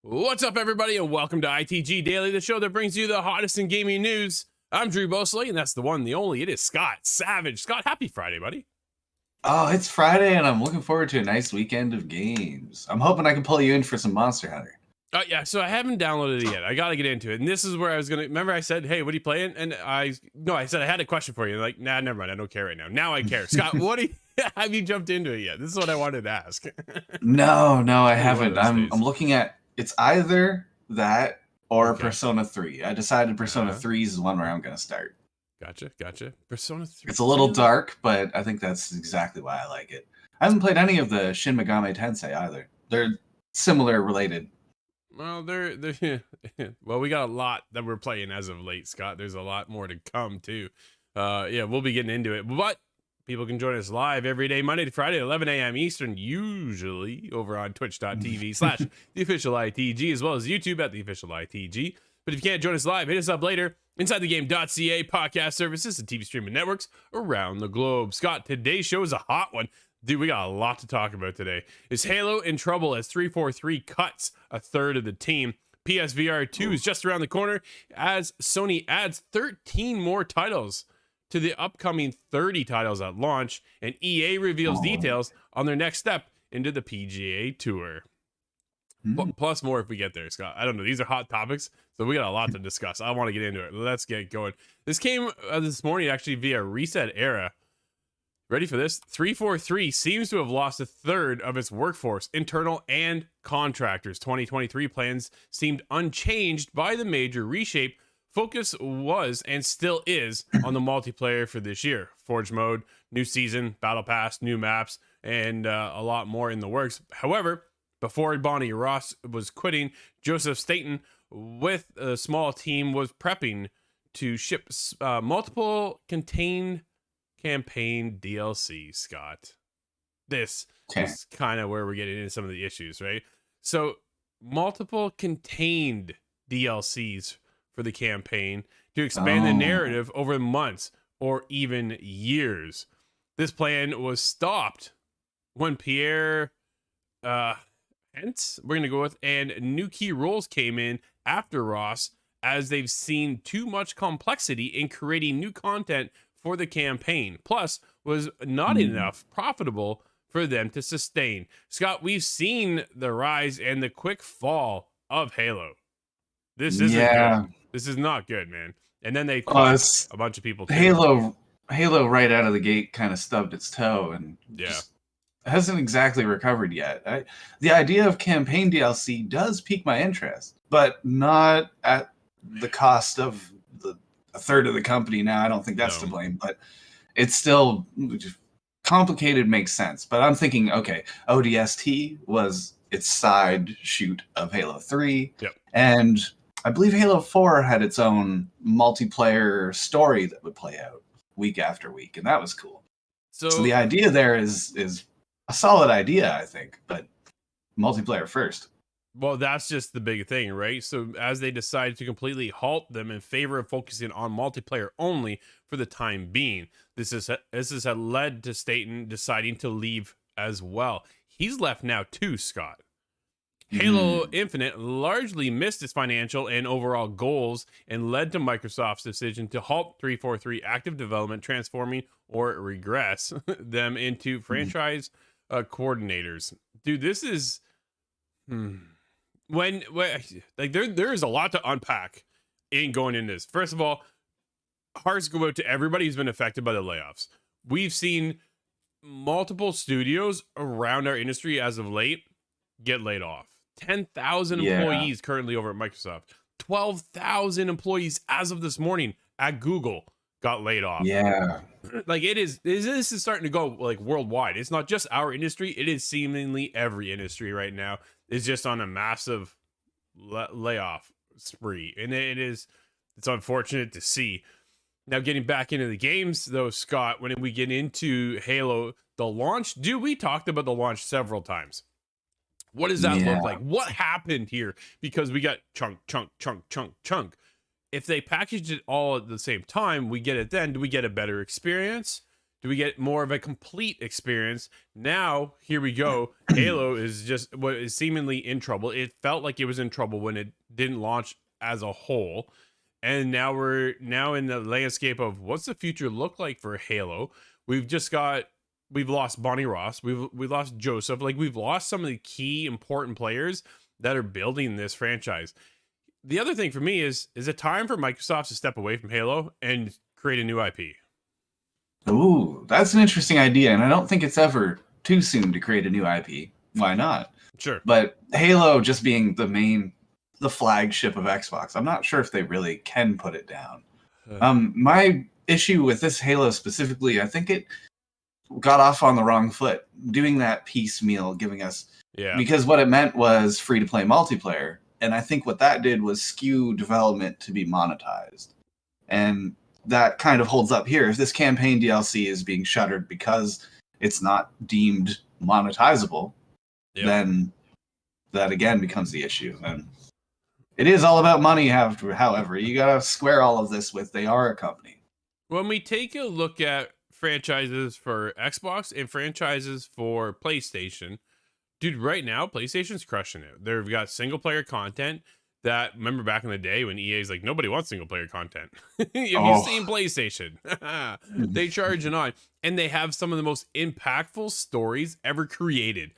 What's up, everybody, and welcome to ITG Daily, the show that brings you the hottest in gaming news. I'm Drew Bosley, and that's the one, the only. It is Scott Savage. Scott, happy Friday, buddy. Oh, it's Friday, and I'm looking forward to a nice weekend of games. I'm hoping I can pull you in for some Monster Hunter. Yeah, so I haven't downloaded it yet. I got to get into it. And this is where I was going to... Remember I said, hey, what are you playing? And I said I had a question for you. Like, nah, never mind. I don't care right now. Now I care. Scott, have you jumped into it yet? This is what I wanted to ask. No, I haven't. I'm looking at... It's either that or Persona 3. I decided Persona 3 is the one where I'm going to start. Gotcha. Persona 3. It's a little dark, but I think that's exactly why I like it. I haven't played any of the Shin Megami Tensei either. They're similar, related. Well, well, we got a lot that we're playing as of late, Scott. There's a lot more to come, too. Yeah, we'll be getting into it. But people can join us live every day, Monday to Friday at 11 a.m. Eastern, usually over on twitch.tv/theofficialITG, as well as YouTube at theofficialITG. But if you can't join us live, hit us up later. InsideTheGame.ca, podcast services, and TV streaming networks around the globe. Scott, today's show is a hot one. Dude, we got a lot to talk about today. Is Halo in trouble as 343 cuts a third of the team? PSVR 2 is just around the corner as Sony adds 13 more titles to the upcoming 30 titles at launch, and EA reveals details on their next step into the PGA Tour. Plus more if we get there, Scott. I don't know. These are hot topics, so we got a lot to discuss. I want to get into it. Let's get going. This came this morning, actually, via Reset Era. Ready for this? 343 seems to have lost a third of its workforce, internal and contractors. 2023 plans seemed unchanged by the major reshape. Focus was and still is on the multiplayer for this year. Forge mode, new season, battle pass, new maps, and a lot more in the works. However, before Bonnie Ross was quitting, Joseph Staten with a small team was prepping to ship multiple contained campaign DLC, Scott. This is kind of where we're getting into some of the issues, right? So multiple contained DLCs for the campaign to expand the narrative over months or even years. This plan was stopped when Pierre Hentz, we're going to go with, and new key roles came in after Ross, as they've seen too much complexity in creating new content for the campaign. Plus, was not enough profitable for them to sustain. Scott, we've seen the rise and the quick fall of Halo. This isn't good. This is not good, man. And then they a bunch of people too. Halo right out of the gate kind of stubbed its toe and just hasn't exactly recovered yet. The idea of campaign DLC does pique my interest, but not at the cost of a third of the company now. I don't think that's to blame, but it's still complicated, makes sense. But I'm thinking, okay, ODST was its side shoot of Halo 3. And I believe Halo 4 had its own multiplayer story that would play out week after week, and that was cool. So the idea there is a solid idea, I think, but multiplayer first. Well, that's just the big thing, right? So as they decided to completely halt them in favor of focusing on multiplayer only for the time being, this has led to Staten deciding to leave as well. He's left now too, Scott. Halo Infinite largely missed its financial and overall goals and led to Microsoft's decision to halt 343 active development, transforming or regress them into franchise coordinators. Dude, this is when like there is a lot to unpack in going in this. First of all, hearts go out to everybody who's been affected by the layoffs. We've seen multiple studios around our industry as of late get laid off. 10,000 employees currently over at Microsoft. 12,000 employees as of this morning at Google got laid off. Yeah. Like this is starting to go like worldwide. It's not just our industry. It is seemingly every industry right now is just on a massive layoff spree. And it's unfortunate to see. Now, getting back into the games, though, Scott, when we get into Halo, the launch, dude, we talked about the launch several times. What does that look like? What happened here? Because we got chunk. If they packaged it all at the same time, we get it then. Do we get a better experience? Do we get more of a complete experience? Now, here we go. Halo is just what is seemingly in trouble. It felt like it was in trouble when it didn't launch as a whole. And now we're in the landscape of what's the future look like for Halo. We've lost Bonnie Ross. We've lost Joseph. Like, we've lost some of the key important players that are building this franchise. The other thing for me is it time for Microsoft to step away from Halo and create a new IP? Ooh, that's an interesting idea. And I don't think it's ever too soon to create a new IP. Why not? Sure. But Halo just being the flagship of Xbox, I'm not sure if they really can put it down. My issue with this Halo specifically, I think it got off on the wrong foot, doing that piecemeal, giving us because what it meant was free to play multiplayer, and I think what that did was skew development to be monetized, and that kind of holds up here. If this campaign DLC is being shuttered because it's not deemed monetizable, then that again becomes the issue. And it is all about money, however. You got to square all of this with they are a company. When we take a look at franchises for Xbox and franchises for PlayStation, dude, right now, PlayStation's crushing it. They've got single-player content that, remember back in the day when EA's like, nobody wants single-player content. Have you seen PlayStation? They charge it on. And they have some of the most impactful stories ever created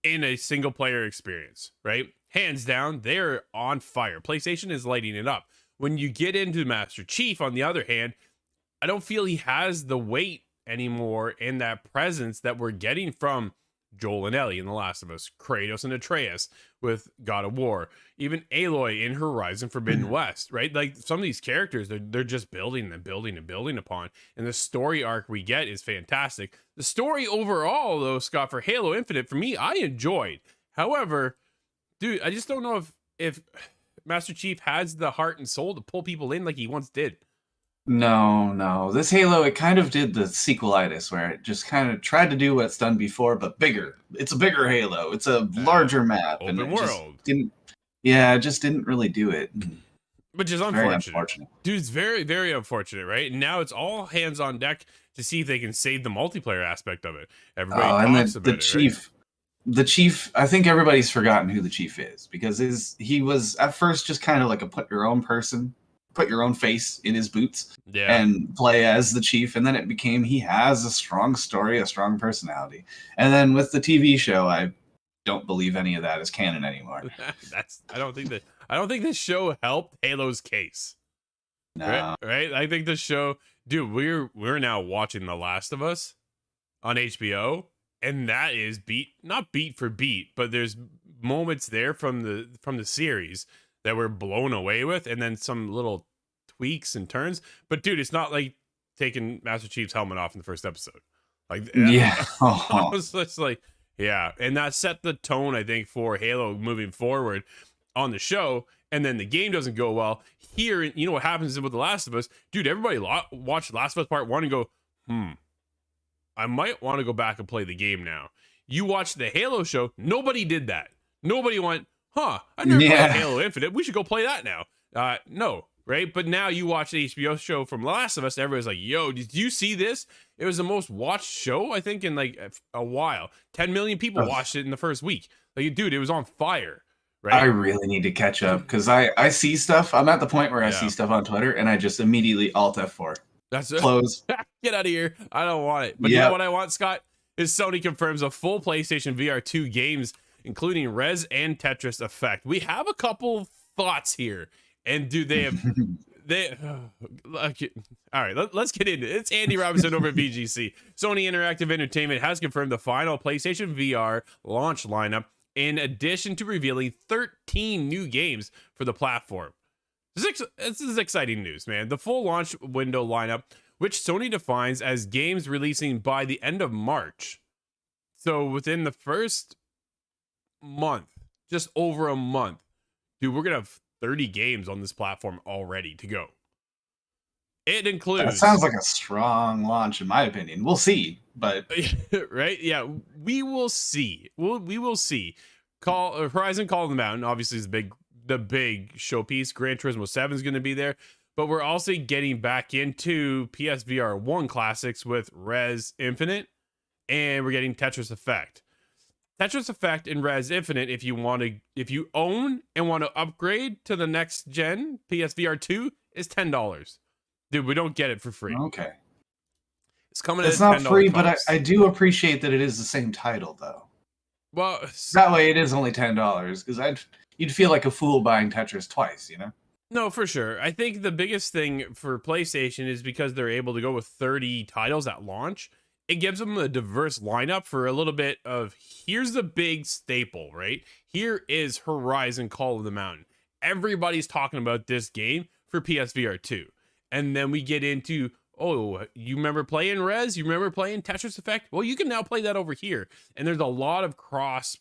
in a single-player experience, right? Hands down, they're on fire. PlayStation is lighting it up. When you get into Master Chief, on the other hand, I don't feel he has the weight anymore and that presence that we're getting from Joel and Ellie in The Last of Us, Kratos and Atreus with God of War, even Aloy in Horizon Forbidden West, right? Like, some of these characters, they're just building upon. And the story arc we get is fantastic. The story overall, though, Scott, for Halo Infinite, for me, I enjoyed. However, dude, I just don't know if Master Chief has the heart and soul to pull people in like he once did. No. This Halo, it kind of did the sequelitis, where it just kind of tried to do what it's done before, but bigger. It's a bigger Halo. It's a larger map. Open and world. It just didn't really do it. Which is unfortunate. Dude, it's very, very unfortunate, right? And now it's all hands on deck to see if they can save the multiplayer aspect of it. Everybody talks about it, Chief. Right? The Chief, I think everybody's forgotten who the Chief is, because he was at first just kind of like a put your own person, put your own face in his boots and play as the Chief. And then it became, he has a strong story, a strong personality. And then with the TV show, I don't believe any of that is canon anymore. I don't think this show helped Halo's case. No. Right? I think the show, dude, we're now watching The Last of Us on HBO. And that is not beat for beat, but there's moments there from the series that we're blown away with, and then some little tweaks and turns. But dude, it's not like taking Master Chief's helmet off in the first episode. Like, I was just like, and that set the tone, I think, for Halo moving forward on the show. And then the game doesn't go well here. You know what happens with The Last of Us, dude? Everybody watch Last of Us Part 1 and go, I might want to go back and play the game now. You watch the Halo show, nobody did that. Nobody went, I never played Halo Infinite. We should go play that now. No, right? But now you watch the HBO show from Last of Us, everybody's like, yo, did you see this? It was the most watched show, I think, in like a while. 10 million people watched it in the first week. Like, dude, it was on fire. Right? I really need to catch up, because I see stuff. I'm at the point where I see stuff on Twitter, and I just immediately Alt F4. That's close. Get out of here. I don't want it. But you know what I want, Scott? Is Sony confirms a full PlayStation VR 2 games, including Rez and Tetris Effect. We have a couple thoughts here. And dude, they okay. All right, let's get into it. It's Andy Robinson over at VGC. Sony Interactive Entertainment has confirmed the final PlayStation VR launch lineup, in addition to revealing 13 new games for the platform. This is exciting news, man. The full launch window lineup, which Sony defines as games releasing by the end of March. So within the first month, just over a month, dude, we're gonna have 30 games on this platform already to go. It includes. That sounds like a strong launch, in my opinion. We'll see, but right, yeah, we will see. We will see. Horizon Call of the Mountain obviously is the big showpiece. Gran Turismo 7 is going to be there, but we're also getting back into PSVR 1 classics with Res Infinite, and we're getting Tetris Effect. Tetris Effect and Res Infinite, if you own and want to upgrade to the next gen PSVR 2, is $10. Dude, we don't get it for free. Okay. It's coming. It's not free, but I do appreciate that it is the same title, though. Well, that way it is only $10, because you'd feel like a fool buying Tetris twice, you know? No, for sure. I think the biggest thing for PlayStation is because they're able to go with 30 titles at launch. It gives them a diverse lineup for a little bit of, here's the big staple, right? Here is Horizon Call of the Mountain. Everybody's talking about this game for PSVR 2. And then we get into, oh, you remember playing Res? You remember playing Tetris Effect? Well, you can now play that over here. And there's a lot of cross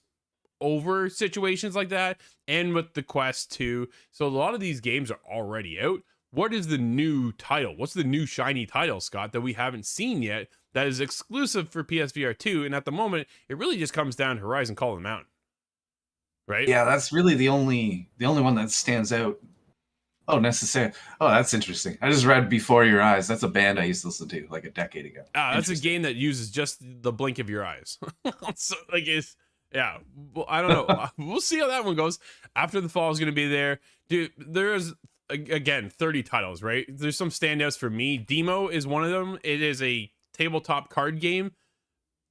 over situations like that, and with the Quest 2. So a lot of these games are already out. What is the new title? What's the new shiny title, Scott, that we haven't seen yet that is exclusive for PSVR 2? And at the moment, it really just comes down to Horizon Call of the Mountain. Right? Yeah, that's really the only one that stands out. Oh, necessary. Oh, that's interesting. I just read Before Your Eyes. That's a band I used to listen to like a decade ago. That's a game that uses just the blink of your eyes. So, yeah. Well, I don't know. We'll see how that one goes. After the Fall is going to be there. Dude, there's, again, 30 titles, right? There's some standouts for me. Demo is one of them. It is a tabletop card game.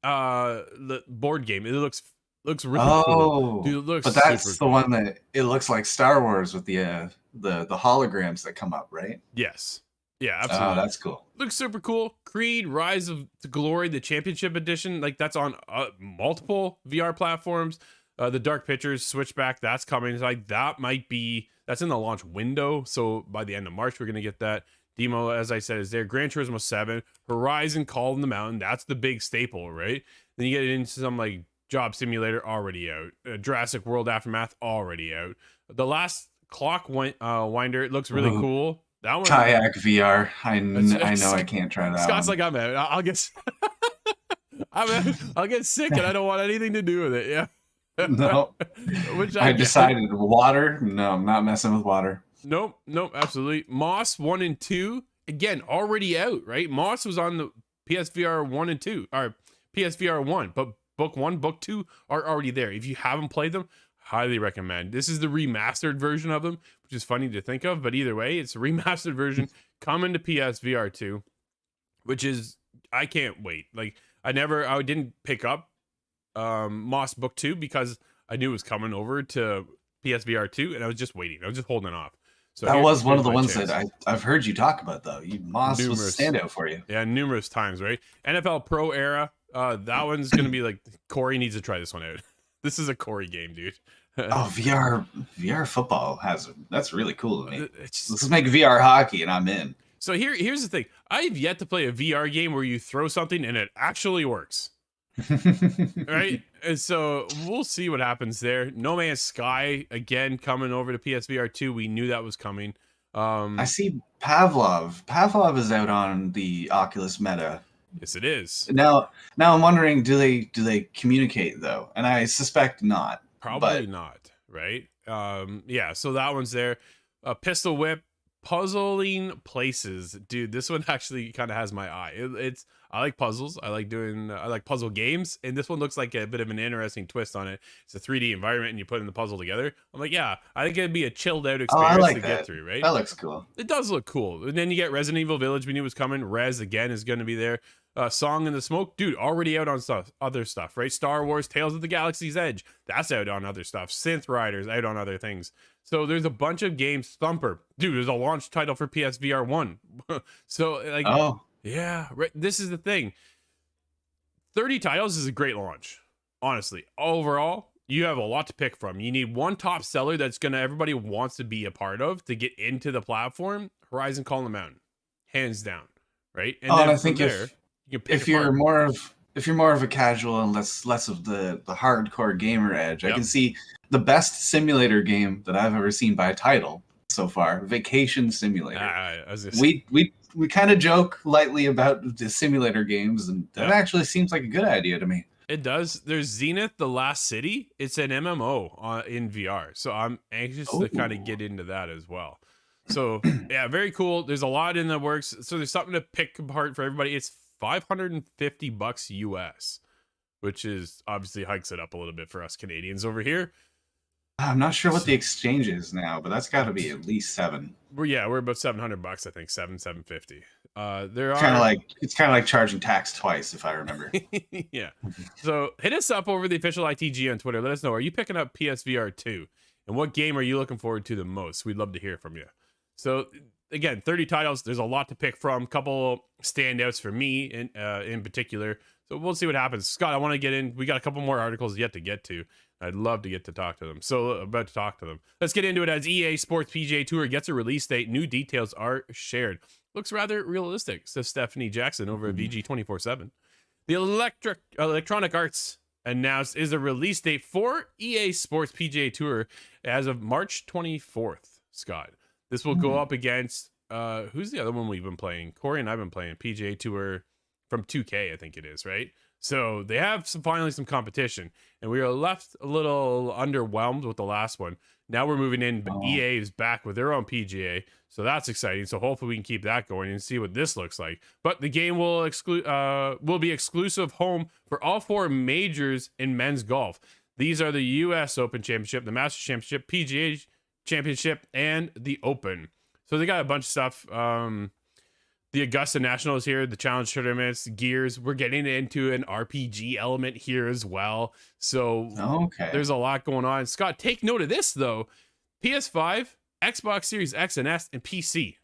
The board game. It looks really cool. Dude, it looks but that's the one that it looks like Star Wars with the holograms that come up, right? Yes. Yeah, absolutely. Oh, that's cool. Looks super cool. Creed Rise of Glory, the Championship Edition, like that's on multiple VR platforms. The Dark Pictures Switchback, that's coming. It's like that's in the launch window. So by the end of March, we're gonna get that. Demo, as I said, is there. Gran Turismo 7, Horizon Call of the Mountain, that's the big staple, right? Then you get into some like Job Simulator already out. Jurassic World Aftermath already out. The Last Clock Winder, it looks really cool. That one, Kayak VR. I know I can't try that. Scott's one. like, I'm out. I'll get I'll get sick and I don't want anything to do with it. Yeah. No. Which I decided water. No, I'm not messing with water. Nope, absolutely. Moss 1 and 2, again, already out, right? Moss was on the PSVR 1 and 2, or PSVR 1, but Book 1, Book 2 are already there. If you haven't played them, highly recommend. This is the remastered version of them, which is funny to think of, but either way, it's a remastered version coming to PSVR 2, which is, I can't wait. Like, I didn't pick up Moss Book 2 because I knew it was coming over to PSVR 2, and I was just waiting. I was just holding off. So that was one of the ones that I've heard you talk about, though. Moss was a standout for you. Yeah, numerous times, right? NFL Pro Era, that one's going to be like, Corey needs to try this one out. This is a Corey game, dude. Oh, VR football that's really cool to me. Let's make VR hockey, and I'm in. So here's the thing. I've yet to play a VR game where you throw something and it actually works. Right? And so we'll see what happens there. No Man's Sky, again, coming over to PSVR 2. We knew that was coming. I see Pavlov. Pavlov is out on the Oculus Meta. Yes, it is. Now I'm wondering, do they communicate, though? And I suspect not. Probably not, right? Yeah, so that one's there. Pistol Whip, Puzzling Places. Dude, this one actually kind of has my eye. I like puzzles. I like puzzle games, and this one looks like a bit of an interesting twist on it. It's a 3D environment, and you put in the puzzle together. I'm like, yeah, I think it'd be a chilled out experience get through, right? That looks cool. It does look cool. And then you get Resident Evil Village. We knew was coming. Res again is going to be there. Song in the Smoke, dude, already out on other stuff, right? Star Wars Tales of the Galaxy's Edge, that's out on other stuff. Synth Riders out on other things. So there's a bunch of games. Thumper, dude, there's a launch title for PSVR 1. So like, Oh, yeah, right. This is the thing. 30 titles is a great launch. Honestly, overall, you have a lot to pick from. You need one top seller that's gonna everybody wants to be a part of to get into the platform. Horizon Call of the Mountain, hands down, right? And then and I from think there, you can pick if you're apart. more of a casual and less of the hardcore gamer edge, I Yep. can see the best simulator game that I've ever seen by title so far, Vacation Simulator. I was just, We kind of joke lightly about the simulator games, and that Yep. actually seems like a good idea to me. It does. There's Zenith, The Last City. It's an MMO in VR. So I'm anxious to kind of get into that as well. So yeah, very cool. There's a lot in the works. So there's something to pick apart for everybody. It's $550 US, which is obviously hikes it up a little bit for us Canadians over here. I'm not sure what the exchange is now, but that's got to be at least $7. We're about $700, I think, 750. There are It's kind of like charging tax twice, if I remember. yeah. So hit us up over the official ITG on Twitter. Let us know, are you picking up PSVR 2? And what game are you looking forward to the most? We'd love to hear from you. So again, 30 titles. There's a lot to pick from. Couple standouts for me in particular. So we'll see what happens. Scott, I want to get in. We got a couple more articles yet to get to. I'd love to get to talk to them. So about to talk to them. Let's get into it. As EA Sports PGA Tour gets a release date, new details are shared. Looks rather realistic, says Stephanie Jackson over at VG 24/7. The Electronic Arts announced is a release date for EA Sports PGA Tour as of March 24th, Scott. This will go up against, who's the other one we've been playing? Corey and I've been playing PGA Tour from 2K, I think it is, right? So they have finally some competition, and we are left a little underwhelmed with the last one. Now we're moving in, but EA is back with their own PGA, so that's exciting. So hopefully we can keep that going and see what this looks like. But the game will be exclusive home for all 4 majors in men's golf. These are the U.S. Open Championship, the Masters Championship, PGA Championship, and the Open. So they got a bunch of stuff. The Augusta National is here, the challenge tournaments, gears. We're getting into an RPG element here as well. So there's a lot going on. Scott, take note of this though. PS5, Xbox Series X and S, and PC.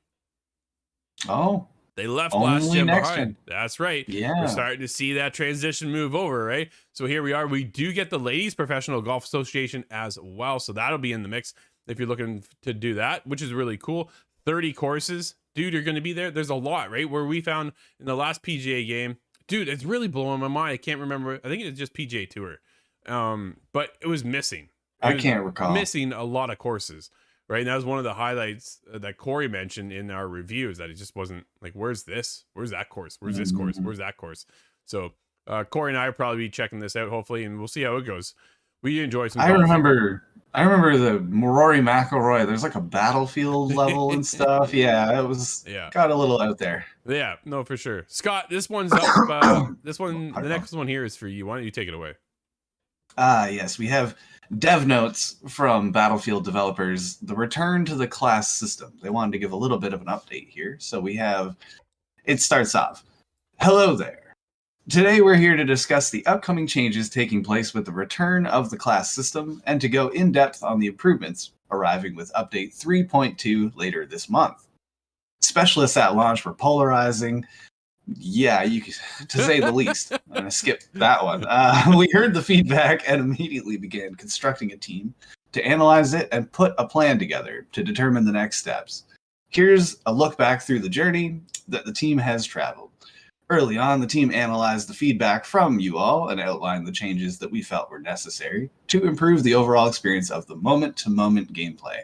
Oh. They left last gen behind. Gen. That's right. Yeah. We're starting to see that transition move over, right? So here we are. We do get the Ladies Professional Golf Association as well. So that'll be in the mix if you're looking to do that, which is really cool. 30 courses. Dude, you're going to be there. There's a lot, right? Where we found in the last PGA game, dude, it's really blowing my mind. I can't remember. I think it's just PGA Tour. But it was missing. I can't recall. Missing a lot of courses, right? And that was one of the highlights that Corey mentioned in our review, is that it just wasn't like, where's this? Where's that course? Where's this course? Where's that course? So Corey and I will probably be checking this out, hopefully, and we'll see how it goes. We enjoy some golf. I remember the Rory McIlroy. There's like a battlefield level and stuff. Yeah, it was got a little out there. Yeah, no, for sure. Scott, this one's up. The next one here is for you. Why don't you take it away? Yes, we have dev notes from Battlefield developers. The return to the class system. They wanted to give a little bit of an update here. So it starts off. Hello there. Today we're here to discuss the upcoming changes taking place with the return of the class system and to go in depth on the improvements arriving with update 3.2 later this month. Specialists at launch were polarizing. Yeah, to say the least. I'm going to skip that one. We heard the feedback and immediately began constructing a team to analyze it and put a plan together to determine the next steps. Here's a look back through the journey that the team has traveled. Early on, the team analyzed the feedback from you all and outlined the changes that we felt were necessary to improve the overall experience of the moment-to-moment gameplay.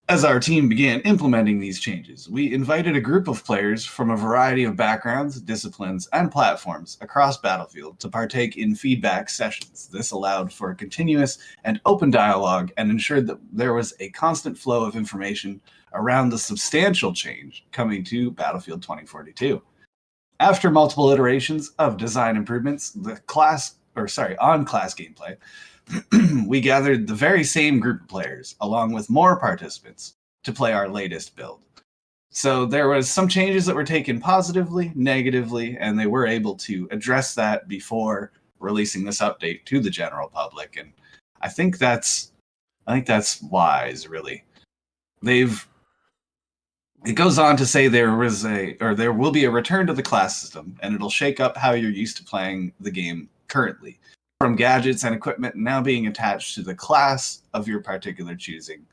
As our team began implementing these changes, we invited a group of players from a variety of backgrounds, disciplines, and platforms across Battlefield to partake in feedback sessions. This allowed for a continuous and open dialogue and ensured that there was a constant flow of information around the substantial change coming to Battlefield 2042. After multiple iterations of design improvements, on class gameplay, we gathered the very same group of players, along with more participants, to play our latest build. So there was some changes that were taken positively, negatively, and they were able to address that before releasing this update to the general public. And I think that's wise, really. It goes on to say there will be a return to the class system, and it'll shake up how you're used to playing the game currently, from gadgets and equipment now being attached to the class of your particular choosing.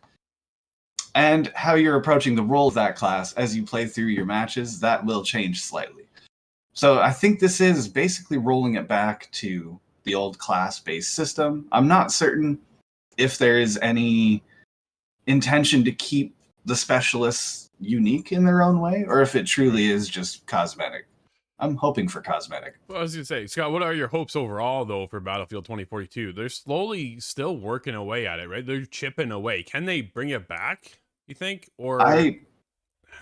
And how you're approaching the role of that class as you play through your matches, that will change slightly. So I think this is basically rolling it back to the old class-based system. I'm not certain if there is any intention to keep the specialists unique in their own way, or if it truly is just cosmetic. I'm hoping for cosmetic. Well, I was gonna say, Scott, what are your hopes overall though for Battlefield 2042? They're slowly still working away at it, right? They're chipping away. Can they bring it back, you think? Or I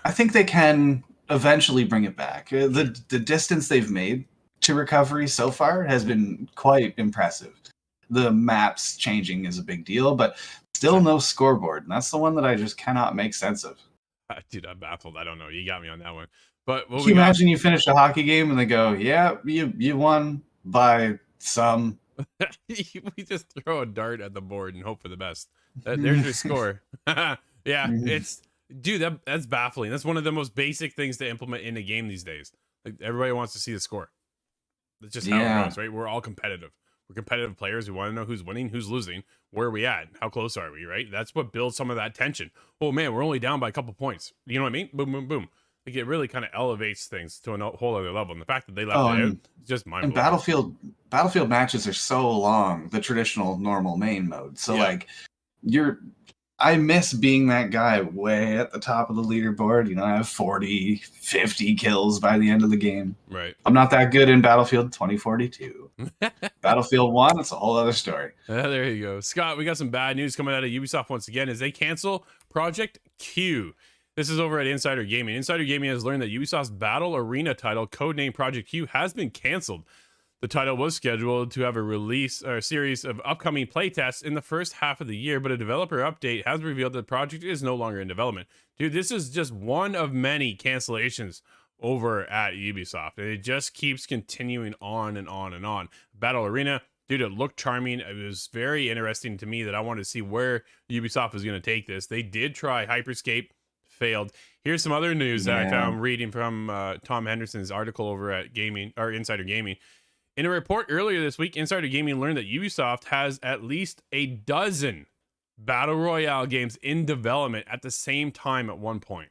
think they can eventually bring it back. The distance they've made to recovery so far has been quite impressive. The maps changing is a big deal, but still no scoreboard. And that's the one that I just cannot make sense of. Dude, I'm baffled. I don't know. You got me on that one. But can you imagine you finish a hockey game and they go, yeah, you won by some. We just throw a dart at the board and hope for the best. There's your score. Yeah, it's dude, that's baffling. That's one of the most basic things to implement in a game these days. Like everybody wants to see the score. That's just how it goes, right? We're all competitive. We're competitive players. We want to know who's winning, who's losing, where are we at, how close are we, right? That's what builds some of that tension. Oh man, we're only down by a couple points. You know what I mean? Boom, boom, boom. Like it really kind of elevates things to a whole other level. And the fact that they left it out, just mind blowing. And Battlefield matches are so long, the traditional normal main mode. So like I miss being that guy way at the top of the leaderboard. You know, I have 40, 50 kills by the end of the game. Right. I'm not that good in Battlefield 2042. Battlefield 1, it's a whole other story. There you go. Scott, we got some bad news coming out of Ubisoft once again as they cancel Project Q. This is over at Insider Gaming. Insider Gaming has learned that Ubisoft's Battle Arena title, codenamed Project Q, has been canceled. The title was scheduled to have a series of upcoming playtests in the first half of the year, but a developer update has revealed that the project is no longer in development. Dude, this is just one of many cancellations over at Ubisoft, and it just keeps continuing on and on and on. Battle Arena, dude, it looked charming. It was very interesting to me that I wanted to see where Ubisoft was going to take this. They did try Hyperscape, failed. Here's some other news that I found reading from Tom Henderson's article over at Insider Gaming. In a report earlier this week, Insider Gaming learned that Ubisoft has at least a dozen Battle Royale games in development at the same time at one point.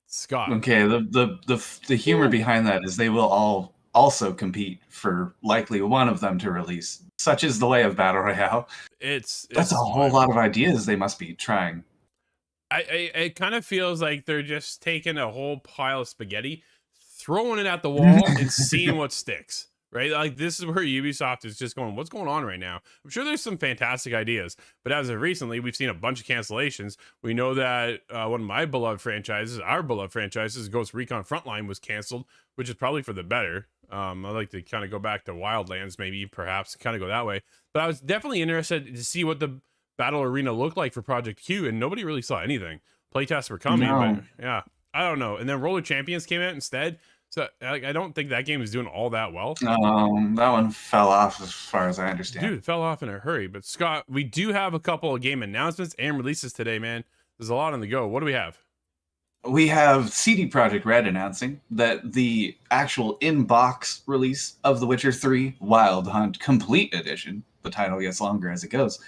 Scott. Okay, the humor behind that is they will all also compete for likely one of them to release. Such is the way of Battle Royale. That's a whole lot of ideas they must be trying. It kind of feels like they're just taking a whole pile of spaghetti, throwing it at the wall and seeing what sticks, right? Like this is where Ubisoft is just going, what's going on right now? I'm sure there's some fantastic ideas, but as of recently, we've seen a bunch of cancellations. We know that one of my beloved franchises, Ghost Recon Frontline, was canceled, which is probably for the better. I'd like to kind of go back to Wildlands, maybe, perhaps, kind of go that way. But I was definitely interested to see what the Battle Arena looked like for Project Q, and nobody really saw anything. Playtests were coming, but yeah, I don't know. And then Roller Champions came out instead. So I don't think that game is doing all that well. That one fell off as far as I understand. Dude, it fell off in a hurry. But Scott, we do have a couple of game announcements and releases today, man. There's a lot on the go. What do we have? We have CD Projekt Red announcing that the actual in-box release of The Witcher 3 Wild Hunt Complete Edition, the title gets longer as it goes,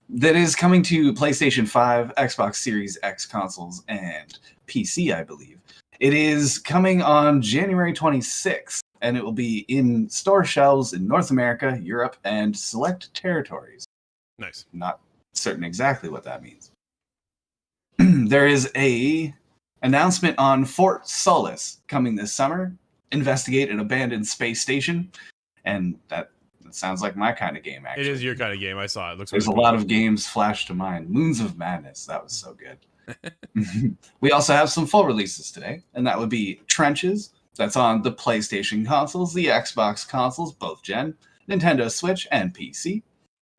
that is coming to PlayStation 5, Xbox Series X consoles, and PC, I believe. It is coming on January 26th, and it will be in store shelves in North America, Europe, and select territories. Nice. Not certain exactly what that means. There is a announcement on Fort Solis coming this summer. Investigate an abandoned space station, and that sounds like my kind of game, actually. It is your kind of game. I saw it. There's a lot of games flash to mind. Moons of Madness. That was so good. We also have some full releases today, and that would be Trenches. That's on the PlayStation consoles, the Xbox consoles, both gen, Nintendo Switch, and PC.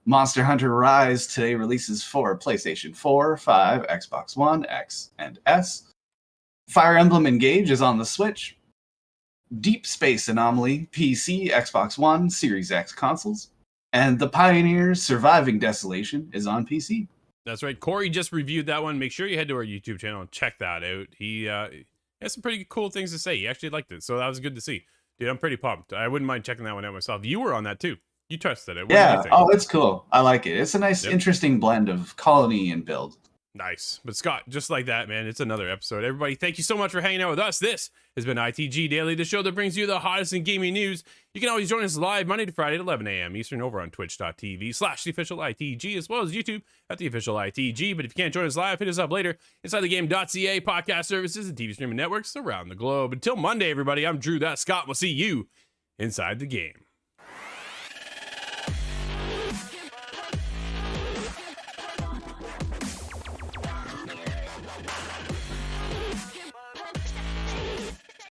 Monster Hunter Rise today releases for PlayStation 4, 5, Xbox One, X, and S. Fire Emblem Engage is on the Switch. Deep Space Anomaly, PC, Xbox One, Series X consoles. And The Pioneers Surviving Desolation is on PC. That's right. Corey just reviewed that one. Make sure you head to our YouTube channel and check that out. He has some pretty cool things to say. He actually liked it, so that was good to see. Dude, I'm pretty pumped. I wouldn't mind checking that one out myself. You were on that too. You tested it. What did you think? Oh, it's cool. I like it. It's a nice, interesting blend of colony and build. Nice. But Scott, just like that, man, it's another episode. Everybody, thank you so much for hanging out with us. This has been ITG Daily, the show that brings you the hottest in gaming news. You can always join us live Monday to Friday at 11 a.m. Eastern over on twitch.tv/theofficialITG, as well as YouTube at the official ITG. But if you can't join us live, hit us up later inside the game.ca podcast services and TV streaming networks around the globe. Until Monday, everybody, I'm Drew, that's Scott. We'll see you inside the game.